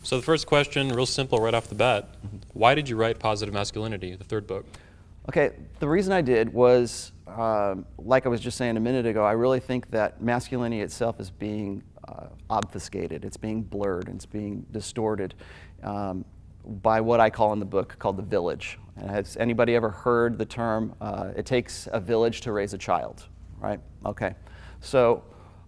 So the first question, real simple right off the bat, why did you write Positive Masculinity, the third book? Okay, the reason I did was, like I was just saying a minute ago, I really think that masculinity itself is being obfuscated, it's being blurred, it's being distorted by what I call in the book called the village. And has anybody ever heard the term, it takes a village to raise a child, right? Okay, so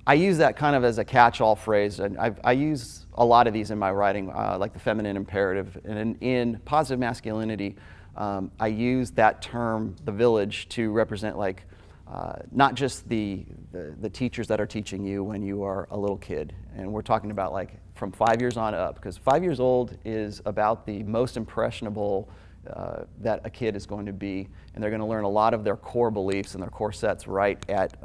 I use that kind of as a catch-all phrase, and I use a lot of these in my writing, like the feminine imperative. And in Positive Masculinity, I use that term, the village, to represent like not just the teachers that are teaching you when you are a little kid. And we're talking about like from 5 years on up, because 5 years old is about the most impressionable that a kid is going to be, and they're going to learn a lot of their core beliefs and their core sets right at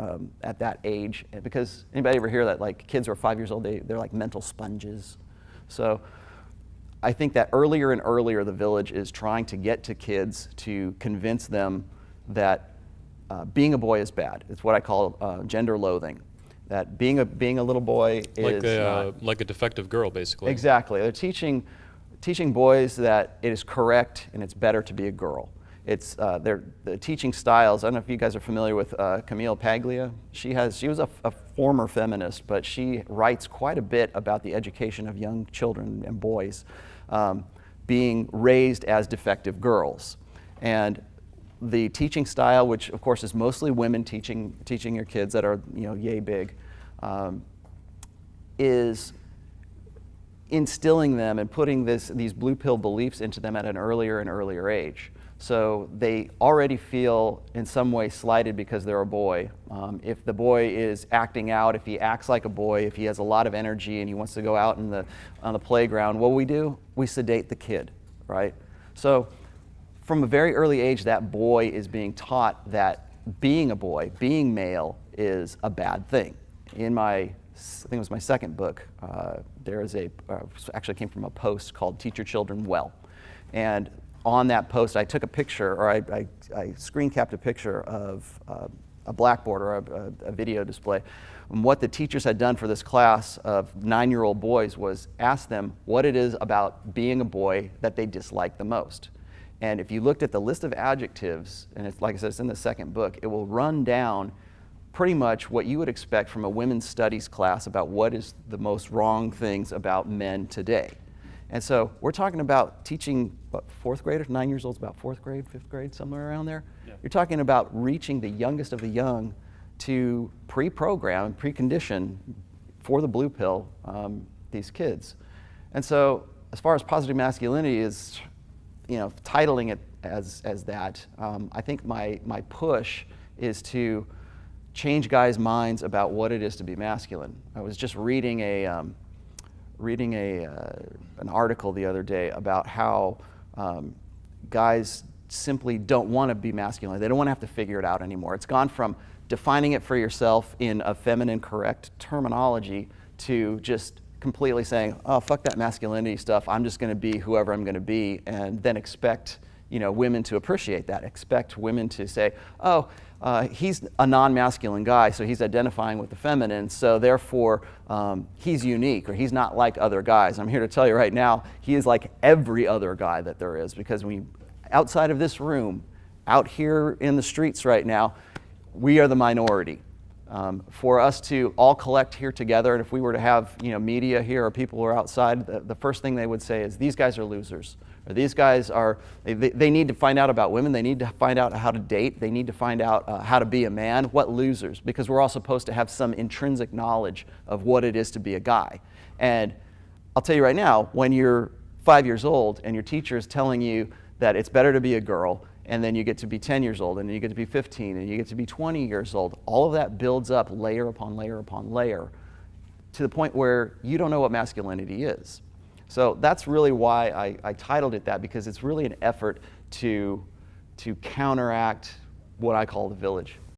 that age. Because anybody ever hear that like kids who are 5 years old, they're like mental sponges. So I think that earlier and earlier the village is trying to get to kids to convince them that being a boy is bad. It's what I call gender loathing. That being a little boy is like a defective girl, basically. Exactly. They're teaching boys that it is correct and it's better to be a girl. It's the teaching styles. I don't know if you guys are familiar with Camille Paglia. She was a former feminist, but she writes quite a bit about the education of young children and boys being raised as defective girls. And the teaching style, which of course is mostly women teaching your kids that are yay big, is instilling them and putting these blue pill beliefs into them at an earlier and earlier age. So they already feel in some way slighted because they're a boy. If the boy is acting out, if he acts like a boy, if he has a lot of energy and he wants to go out on the playground, what do? We sedate the kid, right? So from a very early age, that boy is being taught that being a boy, being male, is a bad thing. In I think it was my second book, there is actually came from a post called Teach Your Children Well. And on that post, I took a picture, or I screen capped a picture of a blackboard or a video display. And what the teachers had done for this class of 9-year-old boys was ask them what it is about being a boy that they dislike the most. And if you looked at the list of adjectives, and it's, like I said, it's in the second book, it will run down pretty much what you would expect from a women's studies class about what is the most wrong things about men today. And so we're talking about teaching, what, fourth graders, 9 years old, about fourth grade, fifth grade, somewhere around there. Yeah. You're talking about reaching the youngest of the young to pre-program, precondition for the blue pill these kids. And so as far as positive masculinity is, titling it as that, I think my push is to change guys' minds about what it is to be masculine. I was just reading an article the other day about how guys simply don't want to be masculine. They don't want to have to figure it out anymore. It's gone from defining it for yourself in a feminine correct terminology to just completely saying, oh, fuck that masculinity stuff. I'm just going to be whoever I'm going to be, and then expect women to appreciate that. Expect women to say, oh, he's a non-masculine guy, so he's identifying with the feminine, so therefore he's unique, or he's not like other guys. I'm here to tell you right now, he is like every other guy that there is, because outside of this room, out here in the streets right now, we are the minority. For us to all collect here together, and if we were to have media here or people who are outside, the first thing they would say is, these guys are losers. Or these guys they need to find out about women, they need to find out how to date, they need to find out how to be a man. What losers? Because we're all supposed to have some intrinsic knowledge of what it is to be a guy. And I'll tell you right now, when you're 5 years old and your teacher is telling you that it's better to be a girl, and then you get to be 10 years old, and then you get to be 15, and you get to be 20 years old, all of that builds up layer upon layer upon layer to the point where you don't know what masculinity is. So that's really why I titled it that, because it's really an effort to counteract what I call the village.